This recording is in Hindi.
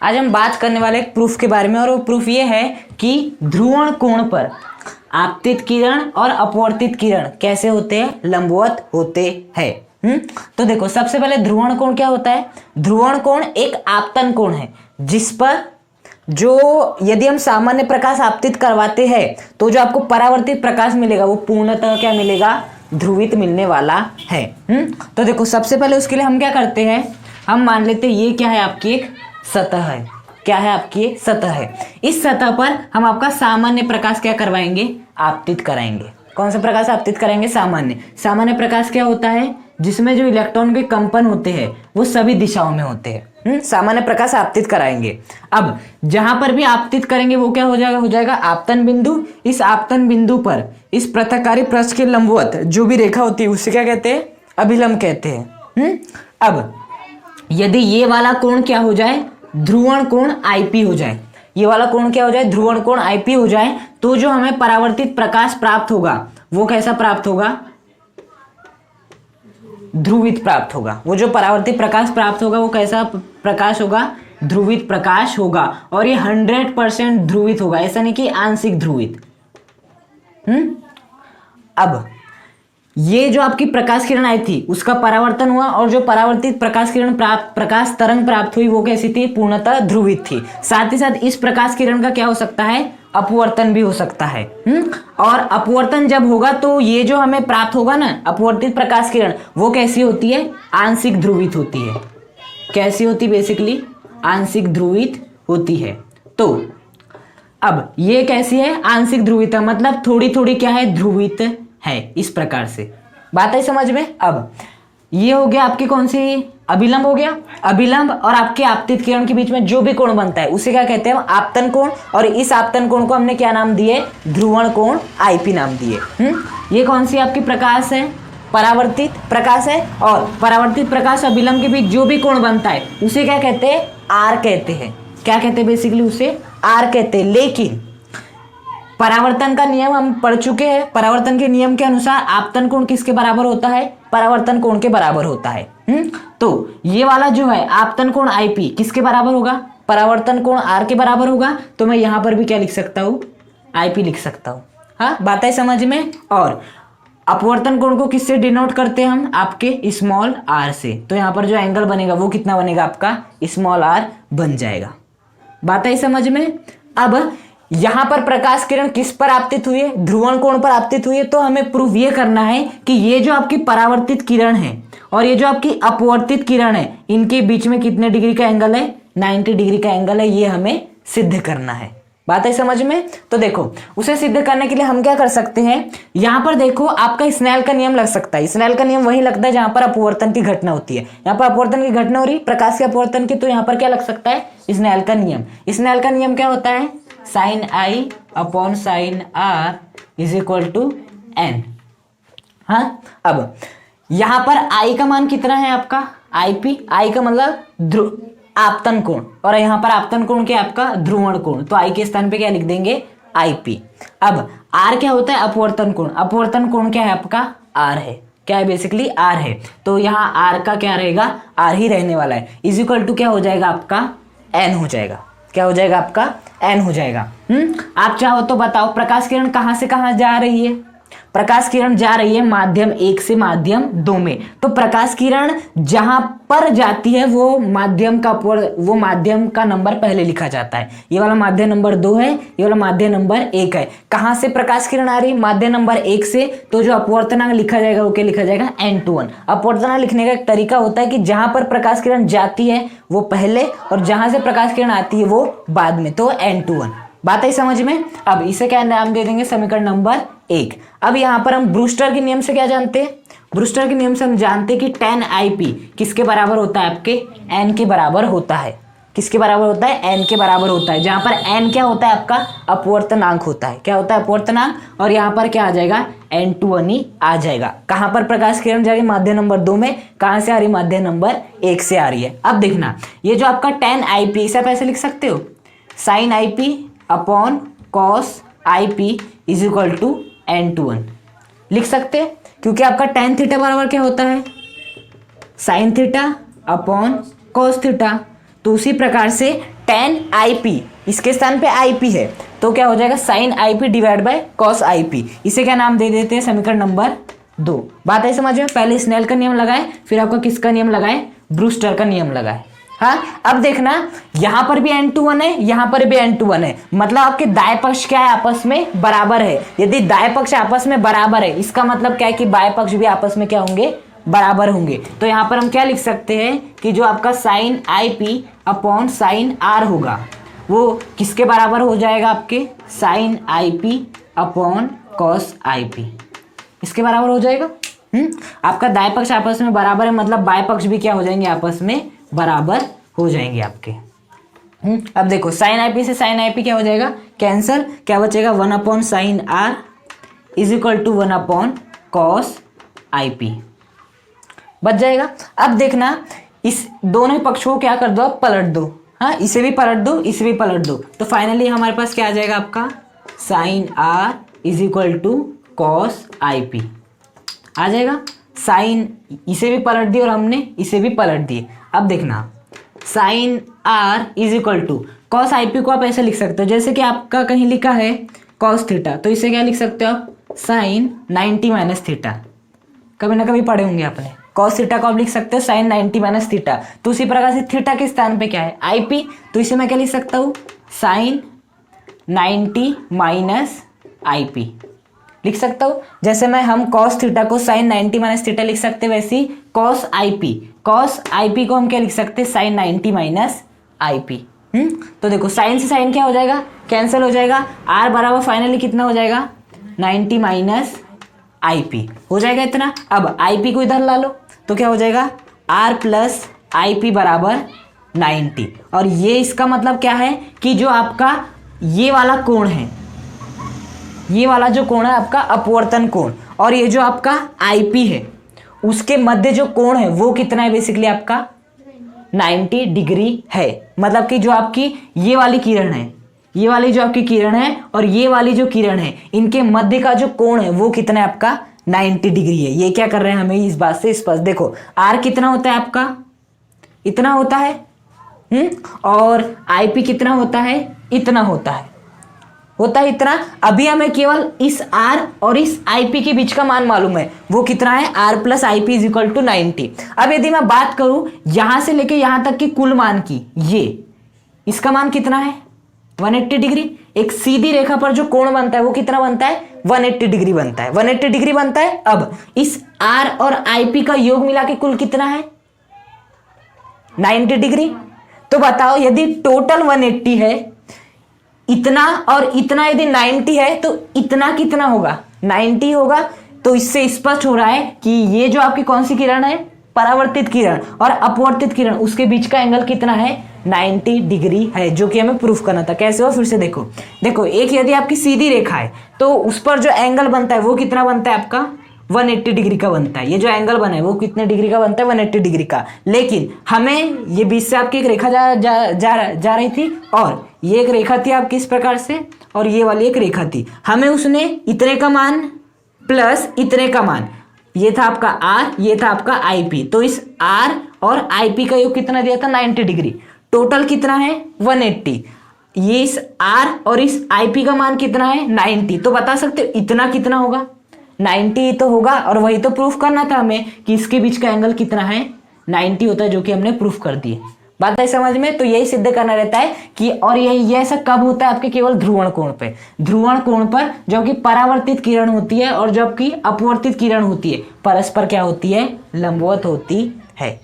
आज हम बात करने वाले एक प्रूफ के बारे में, और वो प्रूफ ये है कि ध्रुवण कोण पर आपतित किरण और अपवर्तित किरण कैसे होते हैं, लंबवत होते हैं। तो देखो, सबसे पहले ध्रुवण कोण क्या होता है। ध्रुवण कोण एक आपतन कोण है जिस पर जो यदि हम सामान्य प्रकाश आपतित करवाते हैं तो जो आपको परावर्तित प्रकाश मिलेगा वो पूर्णतः क्या मिलेगा, ध्रुवित मिलने वाला है। तो देखो, सबसे पहले उसके लिए हम क्या करते हैं, हम मान लेते हैं ये क्या है, आपकी एक सतह है। क्या है, आपकी एक सतह है। इस सतह पर हम आपका सामान्य प्रकाश क्या करवाएंगे, आपतित कराएंगे। कौन सा प्रकाश आपतित कराएंगे, सामान्य। सामान्य प्रकाश क्या होता है, जिसमें जो इलेक्ट्रॉन के कंपन होते हैं वो सभी दिशाओं में होते हैं। सामान्य प्रकाश आपतित कराएंगे। अब जहां पर भी आपतित करेंगे वो क्या हो जाएगा आपतन बिंदु। इस आपतन बिंदु पर इस पृथककारी पृष्ठ के लंबवत जो भी रेखा होती है उसे क्या कहते हैं, अभिलंब कहते हैं। अब यदि ये वाला कोण क्या हो जाए, ध्रुवण कोण आईपी हो जाए, ये वाला कोण क्या हो जाए, ध्रुवण कोण आईपी हो जाए, तो जो हमें परावर्तित प्रकाश प्राप्त होगा वो कैसा प्राप्त होगा, ध्रुवित प्राप्त होगा। वो जो परावर्तित प्रकाश प्राप्त होगा वो कैसा प्रकाश होगा, ध्रुवित प्रकाश होगा। और ये 100% ध्रुवित होगा, ऐसा नहीं कि आंशिक ध्रुवित। अब ये जो आपकी प्रकाश किरण आई थी उसका परावर्तन हुआ, और जो परावर्तित प्रकाश किरण प्रकाश तरंग प्राप्त हुई वो कैसी थी, पूर्णतः ध्रुवित थी। साथ ही साथ इस प्रकाश किरण का क्या हो सकता है, अपवर्तन भी हो सकता है। और अपवर्तन जब होगा तो ये जो हमें प्राप्त होगा ना अपवर्तित प्रकाश किरण, वो कैसी होती है, आंशिक ध्रुवित होती है। कैसी होती, बेसिकली आंशिक ध्रुवित होती है। तो अब ये कैसी है, आंशिक ध्रुवित है, मतलब थोड़ी थोड़ी क्या है, ध्रुवित है। इस प्रकार से बात है समझ में। अब ये हो गया आपकी कौन सी, अभिलंब हो गया। अभिलंब और आपके आपतित किरण के बीच में जो भी कोण बनता है उसे क्या कहते हैं, आपतन कोण। और इस आपतन कोण को हमने क्या नाम दिए, ध्रुवण कोण आईपी नाम दिए। ये कौन सी आपकी प्रकाश है, परावर्तित प्रकाश है। और परावर्तित प्रकाश अभिलंब के बीच जो भी कोण बनता है उसे क्या कहते हैं, आर कहते हैं। क्या कहते हैं, बेसिकली उसे आर कहते हैं। लेकिन परावर्तन का नियम हम पढ़ चुके हैं। परावर्तन के नियम के अनुसार आपतन कोण किसके बराबर होता है, परावर्तन कोण के बराबर होता है। तो ये वाला जो है आपतन कोण आईपी किसके बराबर होगा, परावर्तन कोण आर के बराबर होगा। तो मैं यहां पर भी क्या लिख सकता हूं, आईपी लिख सकता हूं। हाँ, बात है समझ में। और अपवर्तन कोण को किससे डिनोट करते हैं हम, आपके स्मॉल आर से। तो यहां पर जो एंगल बनेगा वो कितना बनेगा, आपका स्मॉल आर बन जाएगा। बात है समझ में। अब यहां पर प्रकाश किरण किस पर आपतित हुई है, ध्रुवण कोण पर आपतित हुई है। तो हमें प्रूफ ये करना है कि ये जो आपकी परावर्तित किरण है और ये जो आपकी अपवर्तित किरण है, इनके बीच में कितने डिग्री का एंगल है, 90 डिग्री का एंगल है। ये हमें सिद्ध करना है। बात है समझ में। तो देखो, उसे सिद्ध करने के लिए हम क्या कर सकते हैं, यहां पर देखो आपका स्नेल का नियम लग सकता है। स्नेल का नियम वही लगता है जहां पर अपवर्तन की घटना होती है। यहाँ पर अपवर्तन की घटना हो रही, प्रकाश के अपवर्तन की, तो यहाँ पर क्या लग सकता है, स्नेल का नियम। स्नेल का नियम क्या होता है, sine i upon sine r is equal to n. हाँ, अब यहां पर आई का मान कितना है आपका, आईपी। आई का मतलब आपतन कोण, और यहां पर आपतन कोण क्या आपका, ध्रुवण कोण। तो आई के स्थान पे क्या लिख देंगे, आईपी। अब आर क्या होता है, अपवर्तन कोण। अपवर्तन कोण क्या है आपका, आर है। क्या है, बेसिकली आर है। तो यहाँ आर का क्या रहेगा, आर ही रहने वाला है। इज इक्वल टू क्या हो जाएगा आपका, एन हो जाएगा। क्या हो जाएगा आपका, एन हो जाएगा। आप चाहो तो बताओ प्रकाश किरण कहां से कहां जा रही है। प्रकाश किरण जा रही है माध्यम 1 से माध्यम 2 में। तो प्रकाश किरण जहां पर जाती है वो माध्यम का नंबर पहले लिखा जाता है। ये वाला माध्यम नंबर 2 है, ये वाला माध्यम नंबर 1 है। कहां से प्रकाश किरण आ रही है, माध्यम नंबर 1 से। तो जो अपवर्तनांक लिखा जाएगा वो क्या लिखा जाएगा, n21। अपवर्तनांक लिखने का एक तरीका होता है कि जहां पर प्रकाश किरण जाती है वो पहले, और जहां से प्रकाश किरण आती है वो बाद में। तो n21। बात है समझ में। अब इसे क्या नाम दे देंगे, समीकरण नंबर 1। अब यहां पर हम ब्रूस्टर के नियम से क्या जानते हैं, ब्रूस्टर के नियम से हम जानते हैं कि tan IP किसके बराबर होता है, आपके n के बराबर होता है। किसके बराबर होता है, n के बराबर होता है। जहां पर n क्या होता है, आपका अपवर्तनांक होता है। क्या होता है, अपवर्तनांक। और यहाँ पर क्या आ जाएगा, n21 आ जाएगा। कहां पर प्रकाश किरण जा रही है, माध्यम नंबर 2 में। कहां से आ रही है, माध्यम नंबर 1 से आ रही है। अब देखना, ये जो आपका tan IP, इसे आप ऐसे लिख सकते हो, sine IP upon cos IP is equal to n21 लिख सकते हैं, क्योंकि आपका tan थीटा बराबर क्या होता है, sine theta upon cos theta. तो उसी प्रकार से tan IP, इसके स्थान पे IP है तो क्या हो जाएगा sin IP divide by cos IP। इसे क्या नाम दे देते हैं, समीकरण नंबर 2। बात है समझ में, पहले स्नेल का नियम लगाए, फिर आपका किसका नियम लगाए, ब्रूस्टर का नियम लगाए। हाँ, अब देखना यहां पर भी n2 है, यहां पर भी n2 है, मतलब आपके दाएं पक्ष क्या है, आपस में बराबर है। यदि दाएं पक्ष आपस में बराबर है, इसका मतलब क्या है कि बाएं पक्ष भी आपस में क्या होंगे, बराबर होंगे। तो यहां पर हम क्या लिख सकते हैं कि जो आपका sine IP upon sine R होगा वो किसके बराबर हो जाएगा, आपके sine IP upon cos IP, इसके बराबर हो जाएगा। आपका दाएं पक्ष आपस में बराबर है, मतलब बाएं पक्ष भी क्या हो जाएंगे, आपस में बराबर हो जाएंगे आपके। अब देखो साइन IP से साइन IP क्या हो जाएगा, कैंसल, क्या बचेगा 1 upon sine R is equal to 1 upon cos IP बच जाएगा। अब देखना इस दोनों पक्षों को क्या कर दो, आप पलट दो। हाँ, इसे भी पलट दो, इसे भी पलट दो, तो फाइनली हमारे पास क्या आ जाएगा, आपका sine R is equal to cos IP आ जाएगा। साइन इसे भी पलट दिए और हमने इसे भी पलट दिए। अब देखना sine R is equal to cos IP को आप ऐसे लिख सकते हो, जैसे कि आपका कहीं लिखा है कॉस थीटा, तो इसे क्या लिख सकते हो आप, साइन 90 माइनस थीटा। कभी ना कभी पढ़े होंगे आपने, कॉस थीटा को आप लिख सकते हो साइन 90 माइनस थीटा। तो उसी प्रकार से थीटा के स्थान पे क्या है, IP, तो इसे मैं क्या लिख सकता हूँ, साइन 90 माइनस IP लिख सकता हूँ। जैसे मैं हम cos थीटा को sin 90 माइनस थीटा लिख सकते हैं, वैसे ही cos IP को हम क्या लिख सकते हैं, sin 90 माइनस IP। तो देखो साइन से साइन क्या हो जाएगा, कैंसिल हो जाएगा, R बराबर फाइनली कितना हो जाएगा, 90 माइनस IP हो जाएगा इतना। अब IP को इधर ला लो तो क्या हो जाएगा, R प्लस IP बराबर 90। और ये इसका मतलब क्या है कि जो आपका ये वाला कोण है, ये वाला जो कोण है आपका अपवर्तन कोण, और ये जो आपका IP है उसके मध्य जो कोण है वो कितना है, बेसिकली आपका 90 डिग्री है। मतलब कि जो आपकी ये वाली किरण है, ये वाली जो आपकी किरण है और ये वाली जो किरण है, इनके मध्य का जो कोण है वो कितना है, आपका 90 डिग्री है। ये क्या कर रहे हैं, हमें इस बात से स्पष्ट, देखो R कितना होता है आपका, इतना होता है, और IP कितना होता है, इतना होता है इतना। अभी हमें केवल इस R और इस IP के बीच का मान मालूम है, वो कितना है, R plus IP is equal to 90। अब यदि मैं बात करूं यहां से लेके यहां तक की कुल मान की, ये इसका मान कितना है, 180 डिग्री। एक सीधी रेखा पर जो कोण बनता है वो कितना बनता है, 180 डिग्री बनता है, 180 डिग्री बनता है। अब इस R और IP का योग मिला के कुल कितना है, 90 डिग्री। तो बताओ यदि टोटल 180 है, इतना और इतना यदि 90 है तो इतना कितना होगा, 90 होगा। तो इससे स्पष्ट हो रहा है कि ये जो आपकी कौन सी किरण है, परावर्तित किरण और अपवर्तित किरण, उसके बीच का एंगल कितना है, 90 डिग्री है, जो कि हमें प्रूफ करना था। कैसे हो, फिर से देखो एक यदि आपकी सीधी रेखा है तो उस पर जो एंगल बनता है वो कितना बनता है, आपका 180 डिग्री का बनता है। ये जो एंगल बना है वो कितने डिग्री का बनता है, 180 डिग्री का। लेकिन हमें ये बीच से आपकी एक रेखा जा रही थी, और ये एक रेखा थी आपकी इस प्रकार से, और ये वाली एक रेखा थी। हमें उसने इतने का मान प्लस इतने का मान, ये था आपका R, ये था आपका IP। तो इस R और IP का योग कितना दिया था, 90 डिग्री। टोटल कितना है, 180। ये इस R और इस IP का मान कितना है, 90। तो बता सकते हो इतना कितना होगा, 90 तो होगा। और वही तो प्रूफ करना था हमें कि इसके बीच का एंगल कितना है, 90 होता है, जो कि हमने प्रूफ कर दिए। बात है समझ में। तो यही सिद्ध करना रहता है कि, और ये ऐसा कब होता है, आपके केवल ध्रुवण कोण पे, ध्रुवण कोण पर जो कि परावर्तित किरण होती है और जो आपकी अपवर्तित किरण होती है परस्पर क्या होती है, लंबवत होती है।